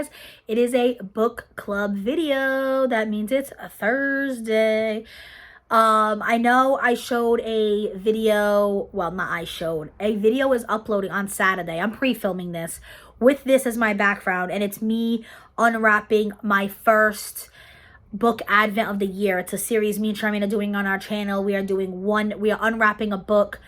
guys, it is a book club video. That means it's a Thursday. I know I showed a video, well, not I showed, a video is uploading on Saturday. I'm pre-filming this with this as my background, and it's me unwrapping my first book advent of the year. It's a series me and Sharmaine are doing on our channel. We are unwrapping a book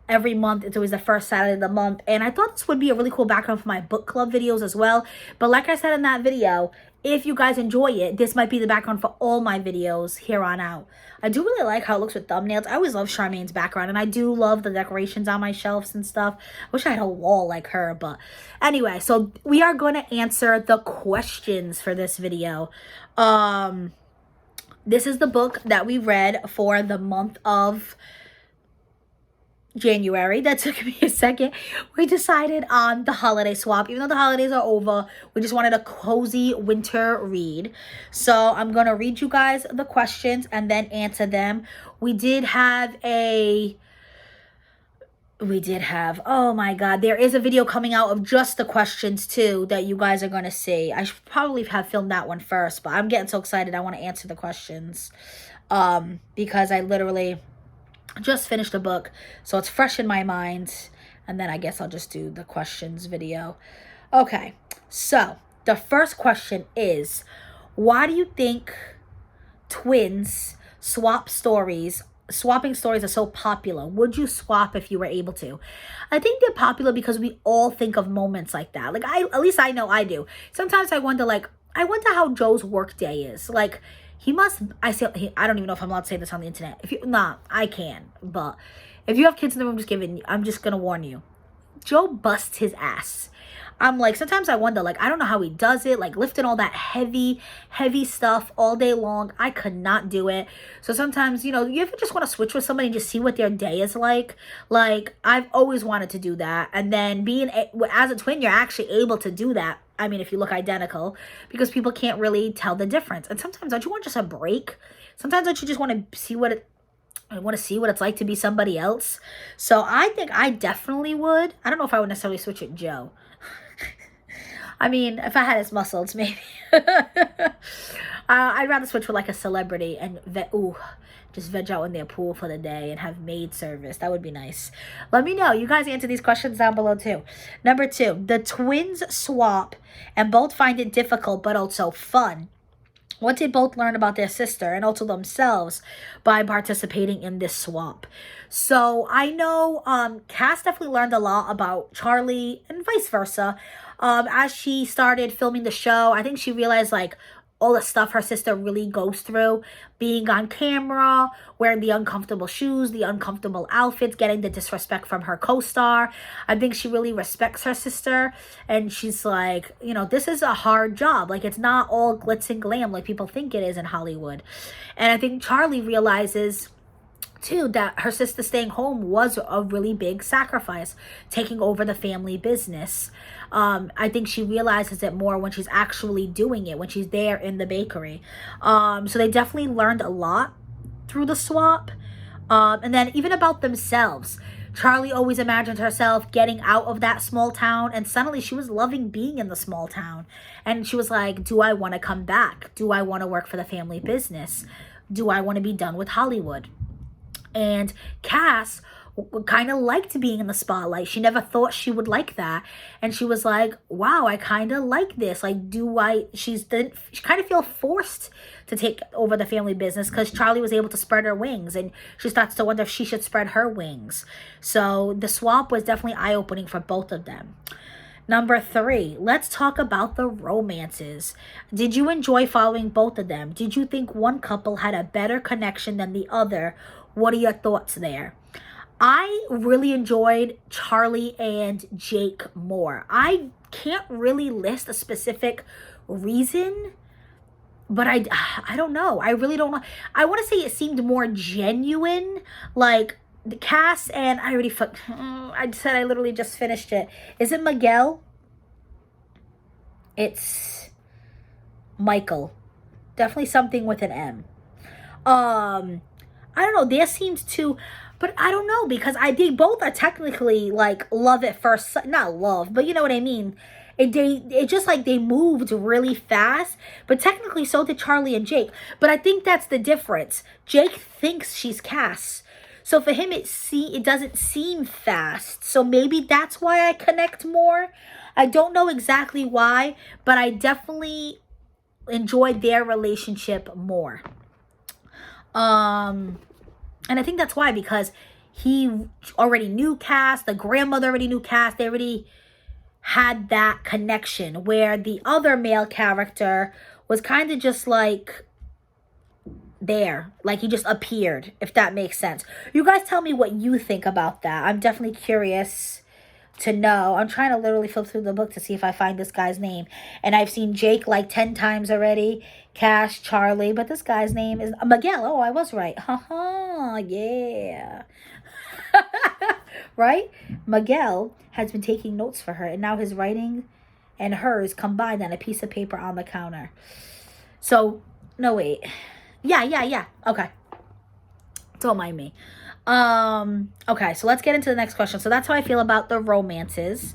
every month. It's always the first Saturday of the month, and I thought this would be a really cool background for my book club videos as well. But like I said in that video, if you guys enjoy it, this might be the background for all my videos here on out. I do really like how it looks with thumbnails. I always love Sharmaine's background, and I do love the decorations on my shelves and stuff. I wish I had a wall like her, but anyway, so we are going to answer the questions for this video. This is the book that we read for the month of January. That took me a second. We decided on the holiday swap. Even though the holidays are over, we just wanted a cozy winter read. So I'm going to read you guys the questions and then answer them. We did have, oh my God, there is a video coming out of just the questions too that you guys are going to see. I should probably have filmed that one first, but I'm getting so excited I want to answer the questions because I literally just finished a book, so it's fresh in my mind, and then I guess I'll just do the questions video. Okay, so the first question is, why do you think twins swapping stories are so popular? Would you swap if you were able to? I think they're popular because we all think of moments like that. Like, at least I know I do. Sometimes I wonder how Joe's work day is. Like, I don't even know if I'm allowed to say this on the internet. I can. But if you have kids in the room, I'm just going to warn you. Joe busts his ass. I'm like, sometimes I wonder, like, I don't know how he does it, like lifting all that heavy stuff all day long. I could not do it. So sometimes, you ever just want to switch with somebody and just see what their day is like? Like, I've always wanted to do that. And then as a twin, you're actually able to do that. I mean, if you look identical, because people can't really tell the difference. And sometimes, don't you want just a break? Sometimes don't you just want to see what it's like to be somebody else? So I think I definitely would. I don't know if I would necessarily switch with Joe. I mean, if I had his muscles, maybe. I'd rather switch with like a celebrity and just veg out in their pool for the day and have maid service. That would be nice. Let me know. You guys answer these questions down below too. Number 2, the twins swap and both find it difficult but also fun. What did both learn about their sister and also themselves by participating in this swap? So I know Cass definitely learned a lot about Charlie and vice versa. As she started filming the show, I think she realized like all the stuff her sister really goes through, being on camera, wearing the uncomfortable shoes, the uncomfortable outfits, getting the disrespect from her co-star. I think she really respects her sister, and she's like, this is a hard job. Like, it's not all glitz and glam like people think it is in Hollywood. And I think Charlie realizes too that her sister staying home was a really big sacrifice, taking over the family business. I think she realizes it more when she's actually doing it, when she's there in the bakery. So they definitely learned a lot through the swap. And then even about themselves. Charlie always imagined herself getting out of that small town, and suddenly she was loving being in the small town. And she was like, do I want to come back? Do I want to work for the family business? Do I want to be done with Hollywood? And Cass kind of liked being in the spotlight. She never thought she would like that. And she was like, wow, I kind of like this. Like, she kind of feel forced to take over the family business because Charlie was able to spread her wings. And she starts to wonder if she should spread her wings. So the swap was definitely eye-opening for both of them. Number 3, let's talk about the romances. Did you enjoy following both of them? Did you think one couple had a better connection than the other? What are your thoughts there? I really enjoyed Charlie and Jake more. I can't really list a specific reason, but I don't know. I really don't know. I want to say it seemed more genuine. Like, the Cass and I literally just finished it. Is it Miguel? It's Michael. Definitely something with an M. I don't know. There seems to, but I don't know, because they both are technically like love at first sight. Not love, but you know what I mean. it just like they moved really fast, but technically so did Charlie and Jake. But I think that's the difference. Jake thinks she's Cass. So for him it doesn't seem fast. So maybe that's why I connect more. I don't know exactly why, but I definitely enjoyed their relationship more. And I think that's why, because he already knew Cass, the grandmother already knew Cass, they already had that connection, where the other male character was kind of just like there, like he just appeared, if that makes sense. You guys tell me what you think about that. I'm definitely curious to know. I'm trying to literally flip through the book to see if I find this guy's name, and I've seen Jake like 10 times already, Cash, Charlie, but this guy's name is Miguel. Oh, I was right. Haha, yeah. Right? Miguel has been taking notes for her, and now his writing and hers combined on a piece of paper on the counter. So, no, wait. Yeah. Okay. Don't mind me. Okay, so let's get into the next question. So that's how I feel about the romances.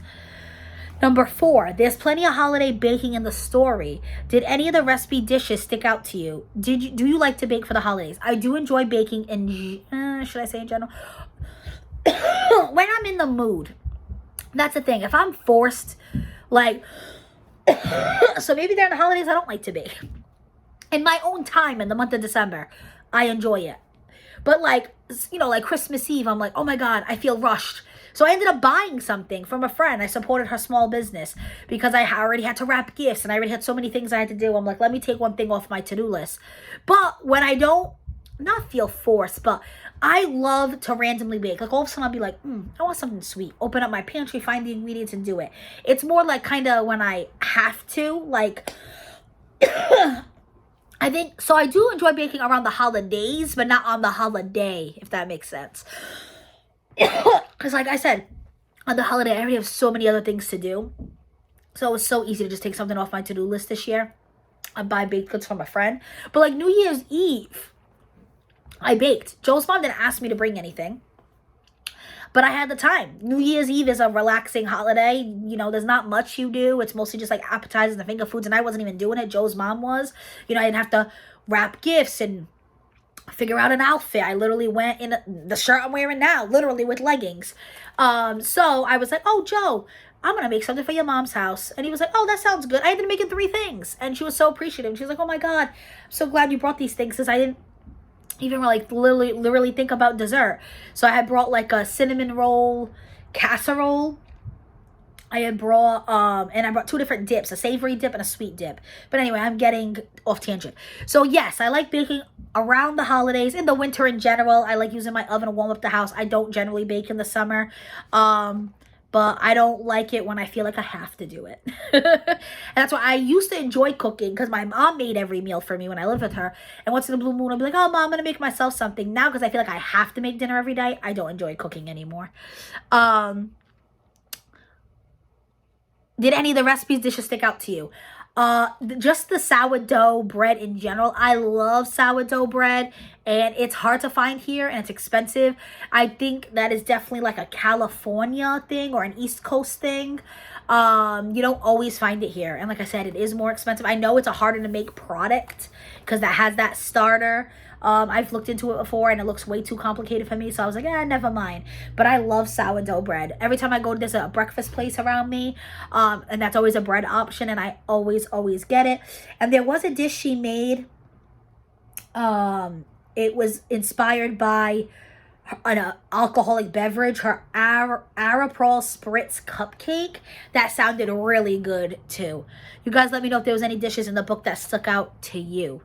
Number 4, there's plenty of holiday baking in the story. Did any of the recipe dishes stick out to you? Do you like to bake for the holidays? I do enjoy baking in, should I say in general? When I'm in the mood. That's the thing. If I'm forced, like, so maybe during the holidays I don't like to bake. In my own time in the month of December, I enjoy it. But like, you know, like Christmas Eve, I'm like, oh my God, I feel rushed. So I ended up buying something from a friend. I supported her small business because I already had to wrap gifts and I already had so many things I had to do. I'm like, let me take one thing off my to-do list. But when I don't, not feel forced, but I love to randomly bake. Like all of a sudden I'll be like, I want something sweet. Open up my pantry, find the ingredients and do it. It's more like kind of when I have to, like, I think, so I do enjoy baking around the holidays, but not on the holiday, if that makes sense. Because like I said, on the holiday, I already have so many other things to do. So it was so easy to just take something off my to-do list this year and buy baked goods from a friend. But like New Year's Eve, I baked. Joe's mom didn't ask me to bring anything, but I had the time. New Year's Eve is a relaxing holiday. You know, there's not much you do. It's mostly just like appetizers and finger foods, and I wasn't even doing it. Joe's mom was. You know, I didn't have to wrap gifts and figure out an outfit. I literally went in the shirt I'm wearing now, literally with leggings. So I was like, oh, Joe, I'm going to make something for your mom's house. And he was like, oh, that sounds good. I ended up making 3 things. And she was so appreciative. She was like, oh my God, I'm so glad you brought these things, because I didn't even like literally think about dessert. So I had brought like a cinnamon roll casserole. I had brought and I brought 2 different dips, a savory dip and a sweet dip. But anyway, I'm getting off tangent. So yes, I like baking around the holidays. In the winter in general, I like using my oven to warm up the house. I don't generally bake in the summer. But I don't like it when I feel like I have to do it. And that's why I used to enjoy cooking, because my mom made every meal for me when I lived with her. And once in a blue moon, I'd be like, oh, Mom, I'm going to make myself something. Now, because I feel like I have to make dinner every day, I don't enjoy cooking anymore. Did any of the recipes dishes stick out to you? Just the sourdough bread in general. I love sourdough bread, and it's hard to find here, and it's expensive. I think that is definitely like a California thing or an East Coast thing. You don't always find it here, and like I said, it is more expensive. I know it's a harder to make product because that has that starter. I've looked into it before and it looks way too complicated for me, so I was like, never mind. But I love sourdough bread. Every time I go, there's a breakfast place around me, and that's always a bread option, and I always get it. And there was a dish she made. It was inspired by an alcoholic beverage, her Aeroprol Spritz cupcake. That sounded really good too. You guys let me know if there was any dishes in the book that stuck out to you.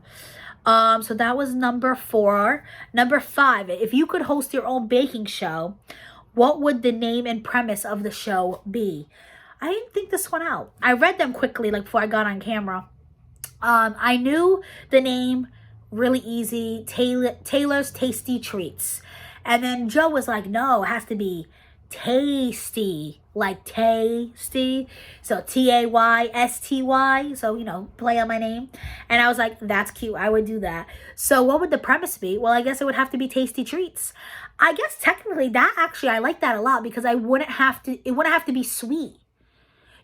So that was number 4. Number 5, if you could host your own baking show, what would the name and premise of the show be? I didn't think this one out. I read them quickly, like before I got on camera. I knew the name really easy, Taylor's Tasty Treats. And then Joe was like, no, it has to be tasty, like tasty. So Taysty. So, you know, play on my name. And I was like, that's cute. I would do that. So what would the premise be? Well, I guess it would have to be Tasty Treats. I guess technically that actually, I like that a lot, because it wouldn't have to be sweet.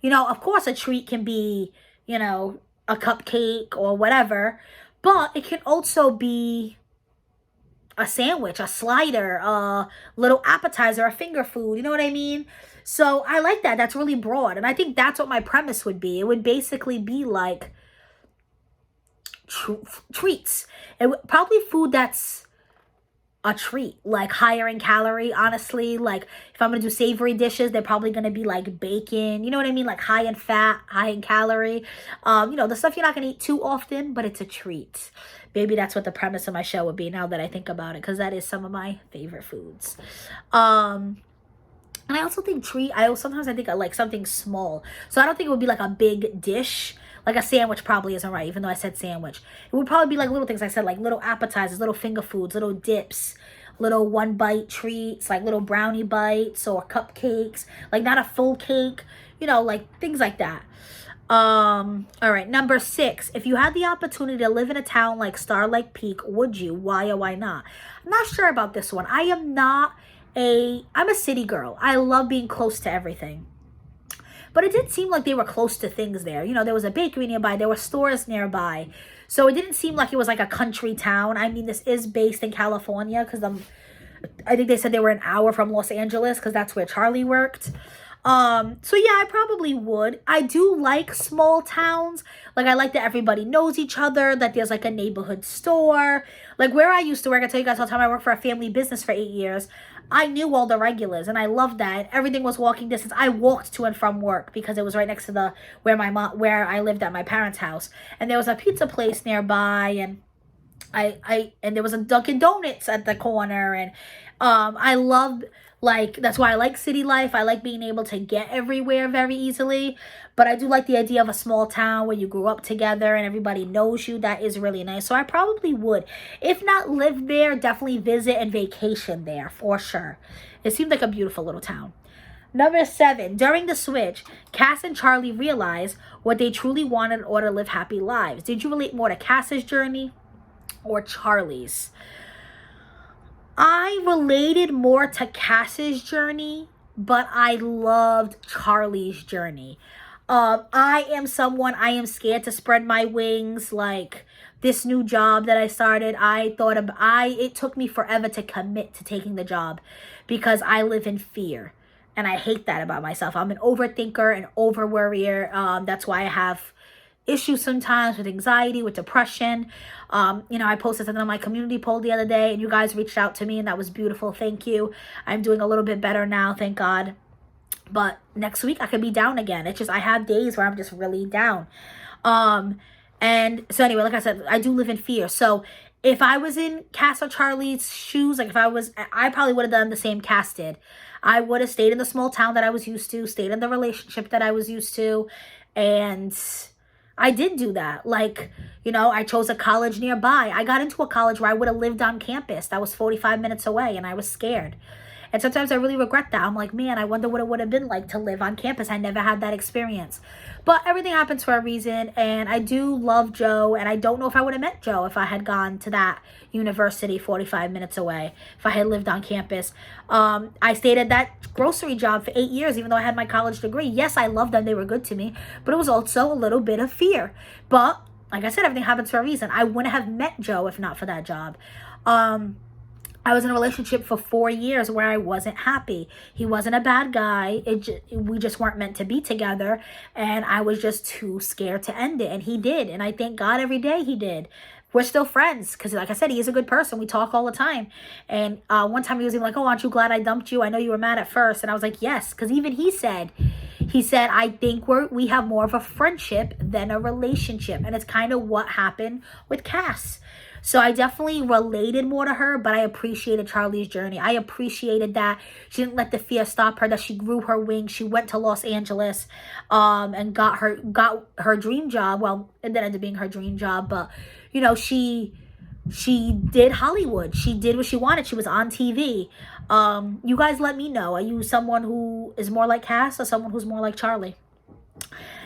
You know, of course, a treat can be, you know, a cupcake or whatever, but it can also be a sandwich, a slider, a little appetizer, a finger food. You know what I mean? So I like that. That's really broad. And I think that's what my premise would be. It would basically be like treats. It would probably food that's a treat, like higher in calorie, honestly. Like if I'm gonna do savory dishes, they're probably gonna be like bacon, you know what I mean, like high in fat, high in calorie, you know, the stuff you're not gonna eat too often, but it's a treat. Maybe that's what the premise of my show would be, now that I think about it, because that is some of my favorite foods. And I also think sometimes I think I like something small. So I don't think it would be like a big dish. Like a sandwich probably isn't right, even though I said sandwich. It would probably be like little things I said, like little appetizers, little finger foods, little dips, little one bite treats, like little brownie bites or cupcakes, like not a full cake, you know, like things like that. All right, number 6. If you had the opportunity to live in a town like Starlight Peak, would you? Why or why not? I'm not sure about this one. I'm a city girl. I love being close to everything. But it did seem like they were close to things there. You know, there was a bakery nearby. There were stores nearby. So it didn't seem like it was like a country town. I mean, this is based in California because I think they said they were an hour from Los Angeles because that's where Charlie worked. So yeah, I probably would. I do like small towns. Like I like that everybody knows each other, that there's like a neighborhood store. Like where I used to work, I tell you guys all the time, I worked for a family business for 8 years. I knew all the regulars and I loved that. Everything was walking distance. I walked to and from work because it was right next to where I lived at my parents' house. And there was a pizza place nearby, and and there was a Dunkin' Donuts at the corner, and I loved, like, that's why I like city life. I like being able to get everywhere very easily. But I do like the idea of a small town where you grew up together and everybody knows you. That is really nice. So I probably would. If not live there, definitely visit and vacation there for sure. It seemed like a beautiful little town. Number 7, during the switch, Cass and Charlie realized what they truly wanted in order to live happy lives. Did you relate more to Cass's journey or Charlie's? I related more to Cass's journey, but I loved Charlie's journey. I am scared to spread my wings. Like this new job that I started, it took me forever to commit to taking the job because I live in fear. And I hate that about myself. I'm an overthinker and over worrier. That's why I have issues sometimes with anxiety, with depression. You know, I posted something on my community poll the other day and you guys reached out to me and that was beautiful. Thank you. I'm doing a little bit better now, thank God. But next week I could be down again. It's just I have days where I'm just really down. And so anyway, like I said, I do live in fear. So if I was in Cass or Charlie's shoes, like I probably would have done the same Cass did. I would have stayed in the small town that I was used to, stayed in the relationship that I was used to, and I did do that. Like, you know, I chose a college nearby. I got into a college where I would have lived on campus that was 45 minutes away, and I was scared. And sometimes I really regret that. I'm like, man, I wonder what it would have been like to live on campus. I never had that experience. But everything happens for a reason, and I do love Joe, and I don't know if I would have met Joe if I had gone to that university 45 minutes away, if I had lived on campus. I stayed at that grocery job for 8 years, even though I had my college degree. Yes, I loved them. They were good to me, but it was also a little bit of fear. But like I said, everything happens for a reason. I wouldn't have met Joe if not for that job. I was in a relationship for 4 years where I wasn't happy. He wasn't a bad guy. We just weren't meant to be together. And I was just too scared to end it. And he did. And I thank God every day he did. We're still friends because, like I said, he is a good person. We talk all the time. And one time he was even like, oh, aren't you glad I dumped you? I know you were mad at first. And I was like, yes. Because even he said, I think we have more of a friendship than a relationship. And it's kind of what happened with Cass. So I definitely related more to her, but I appreciated Charlie's journey. I appreciated that she didn't let the fear stop her, that she grew her wings. She went to Los Angeles and got her dream job. Well, it didn't end up being her dream job, but, you know, she did Hollywood. She did what she wanted. She was on TV. You guys let me know. Are you someone who is more like Cass or someone who's more like Charlie?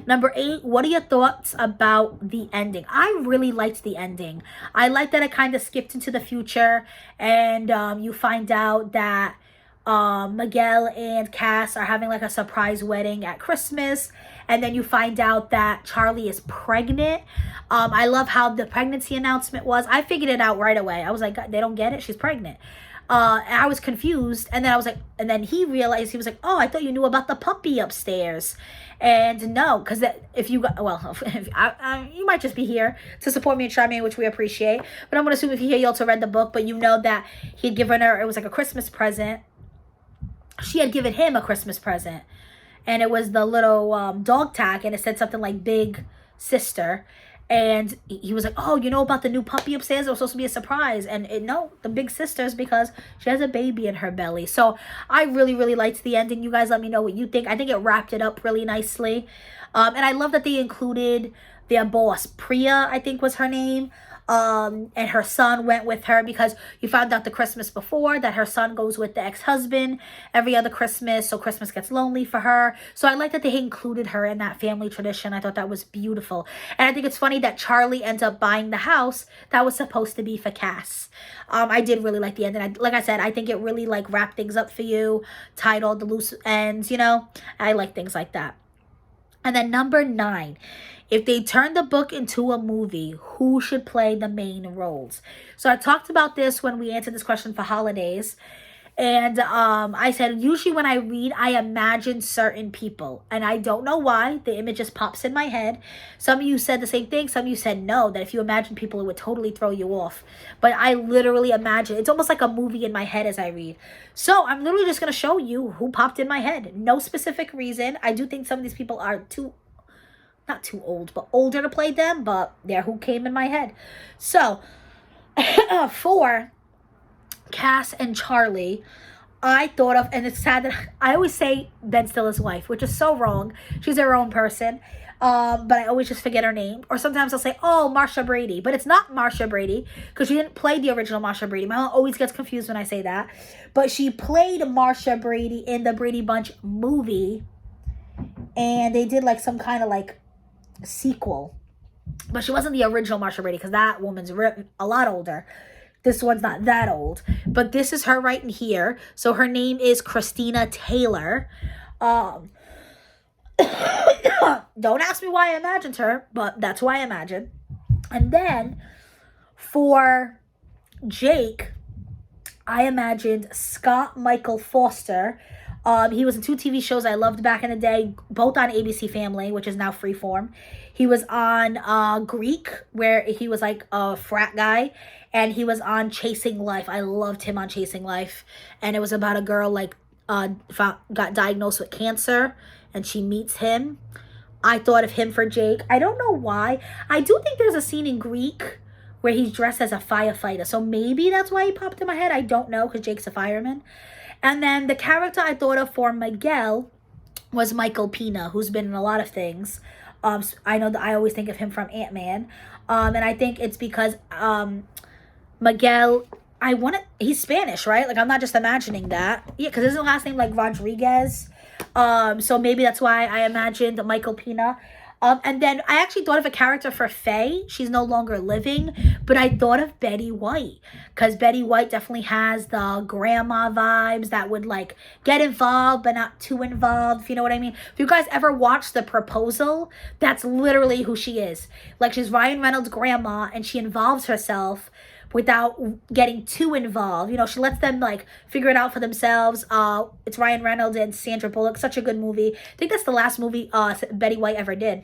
Number 8, what are your thoughts about the ending? I really liked the ending. I like that it kind of skipped into the future and you find out that Miguel and Cass are having like a surprise wedding at Christmas, and then you find out that Charlie is pregnant. I love how the pregnancy announcement was. I figured it out right away. I was like, they don't get it, she's pregnant. And I was confused, and then I was like, and then he realized, he was like, oh, I thought you knew about the puppy upstairs. And no, because if you got, well, you might just be here to support me and Sharmaine, which we appreciate. But I'm gonna assume if you're here, you also read the book. But you know that he'd given her, it was like a Christmas present. She had given him a Christmas present, and it was the little dog tag, and it said something like "Big Sister," and he was like, "Oh, you know about the new puppy upstairs? It was supposed to be a surprise." And no, the big sister's because she has a baby in her belly. So I really, really liked the ending. You guys, let me know what you think. I think it wrapped it up really nicely, and I love that they included their boss, Priya, I think was her name. And her son went with her because you found out the Christmas before that her son goes with the ex-husband every other Christmas, so Christmas gets lonely for her. So I like that they included her in that family tradition. I thought that was beautiful. And I think it's funny that Charlie ends up buying the house that was supposed to be for Cass. I did really like the end, and like I said, I think it really like wrapped things up for you, tied all the loose ends, you know. I like things like that. And then number 9, if they turn the book into a movie, who should play the main roles? So I talked about this when we answered this question for holidays. And I said, usually when I read, I imagine certain people. And I don't know why. The image just pops in my head. Some of you said the same thing. Some of you said no, that if you imagine people, it would totally throw you off. But I literally imagine. It's almost like a movie in my head as I read. So I'm literally just going to show you who popped in my head. No specific reason. I do think some of these people are not too old, but older to play them, but they're who came in my head. So, for Cass and Charlie, I thought of, and it's sad that I always say Ben Stiller's wife, which is so wrong. She's her own person, but I always just forget her name. Or sometimes I'll say, oh, Marsha Brady, but it's not Marsha Brady, because she didn't play the original Marsha Brady. My mom always gets confused when I say that. But she played Marsha Brady in the Brady Bunch movie, and they did like some kind of like sequel, but she wasn't the original Marsha Brady because that woman's a lot older. This one's not that old, but this is her right in here. So her name is Christina Taylor. Don't ask me why I imagined her, but that's who I imagined. And then for Jake, I imagined Scott Michael Foster. He was in 2 TV shows I loved back in the day, both on ABC Family, which is now Freeform. He was on Greek, where he was like a frat guy, and he was on Chasing Life. I loved him on Chasing Life, and it was about a girl like got diagnosed with cancer, and she meets him. I thought of him for Jake. I don't know why. I do think there's a scene in Greek where he's dressed as a firefighter, so maybe that's why he popped in my head. I don't know, because Jake's a fireman. And then the character I thought of for Miguel was Michael Pena, who's been in a lot of things. I know that I always think of him from Ant-Man. And I think it's because Miguel, he's Spanish, right? Like, I'm not just imagining that. Yeah, because isn't his last name like Rodriguez? So maybe that's why I imagined Michael Pena. And then I actually thought of a character for Faye. She's no longer living, but I thought of Betty White, because Betty White definitely has the grandma vibes that would like get involved, but not too involved, if you know what I mean. If you guys ever watched The Proposal, that's literally who she is. Like, she's Ryan Reynolds' grandma, and she involves herself without getting too involved. You know, she lets them like figure it out for themselves. It's Ryan Reynolds and Sandra Bullock. Such a good movie. I think that's the last movie Betty White ever did.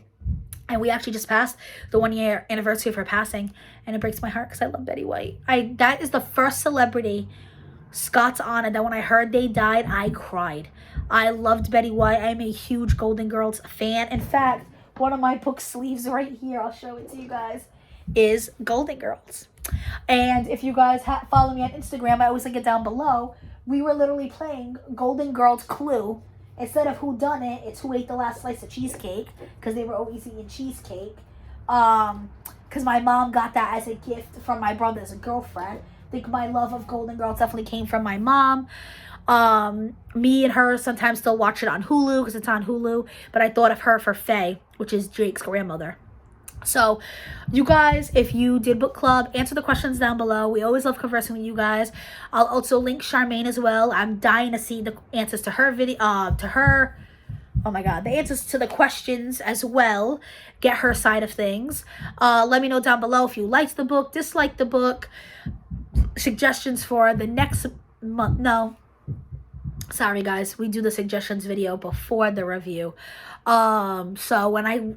And we actually just passed the 1-year anniversary of her passing, and it breaks my heart because I love Betty White. That is the first celebrity Scott's honored that when I heard they died, I cried. I loved Betty White. I am a huge Golden Girls fan. In fact, one of my book sleeves right here, I'll show it to you guys, is Golden Girls. And if you guys follow me on Instagram, I always link it down below. We were literally playing Golden Girls Clue. Instead of who done it, it's who ate the last slice of cheesecake, because they were always eating cheesecake. Because my mom got that as a gift from my brother's girlfriend. I think my love of Golden Girls definitely came from my mom. Me and her sometimes still watch it on Hulu because it's on Hulu. But I thought of her for Faye, which is Jake's grandmother. So, you guys, if you did book club, answer the questions down below. We always love conversing with you guys. I'll also link Sharmaine as well. I'm dying to see the answers to her video, oh my god, the answers to the questions as well. Get her side of things. Let me know down below if you liked the book, disliked the book, suggestions for the next month. No, sorry guys, we do the suggestions video before the review. So when I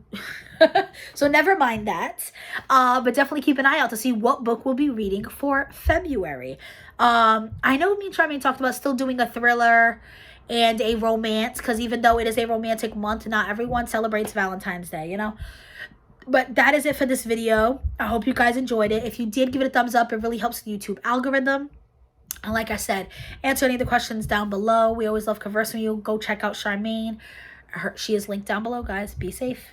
so never mind that. But definitely keep an eye out to see what book we'll be reading for February. I know me and Sharmaine talked about still doing a thriller and a romance, because even though it is a romantic month, not everyone celebrates Valentine's Day, you know. But that is it for this video. I hope you guys enjoyed it. If you did, give it a thumbs up. It really helps the YouTube algorithm. And like I said, answer any of the questions down below. We always love conversing with you. Go check out Sharmaine. She is linked down below, guys. Be safe.